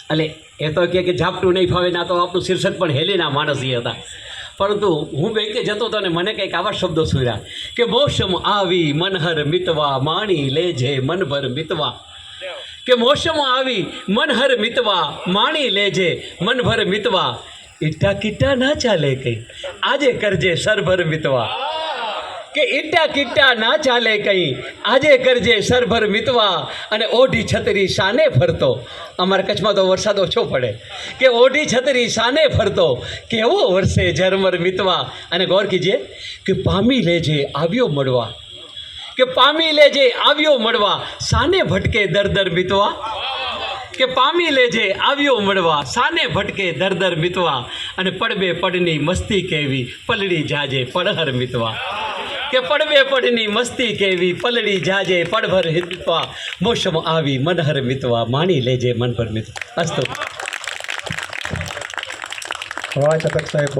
એટલે એ તો કે ઝાપટું નહીં ફાવે ના તો આપણું શીર્ષક પણ હેલીના માણસ એ હતા. પરંતુ હું બેંકે જતો હતો ને મને કંઈક આવા શબ્દો સુર્યા કે મોસમ આવી મનહર મિતવા માણી લેજે મનભર મિતવા, કે મોસમ આવી મનહર મિતવા માણી લેજે મનભર મિતવા, ઈટા કીટા ના ચાલે કંઈ આજે કરજે સરભર મિતવા, કે ઈટા કીટા ના ચાલે કંઈ આજે કરજે સરભર મિતવા, અને ઓઢી છતરી શાને ફરતો, અમારા કચ્છમાં તો વરસાદ ઓછો પડે, કે ઓઢી છતરી શાને ફરતો કેવો વરસે ઝરમર મિતવા, અને ગૌર કીજીએ કે પામી લેજે આવ્યો મળવા, કે પામી લેજે આવ્યો મળવા સાને ભટકે દર દર મિતવા, કે પામી લેજે આવ્યો મળવા સાને ભટકે દર દર મિતવા, અને પડબે પડની મસ્તી કેવી પલળી જાજે પડહર મિતવા, કે પડબે પડની મસ્તી કેવી પલળી જાજે પડભર મિતવા, મોસમ આવી મનહર મિતવા માણી લેજે મનભર મિતવા. અસ્તુ. વાહ ચતક સાહેબ.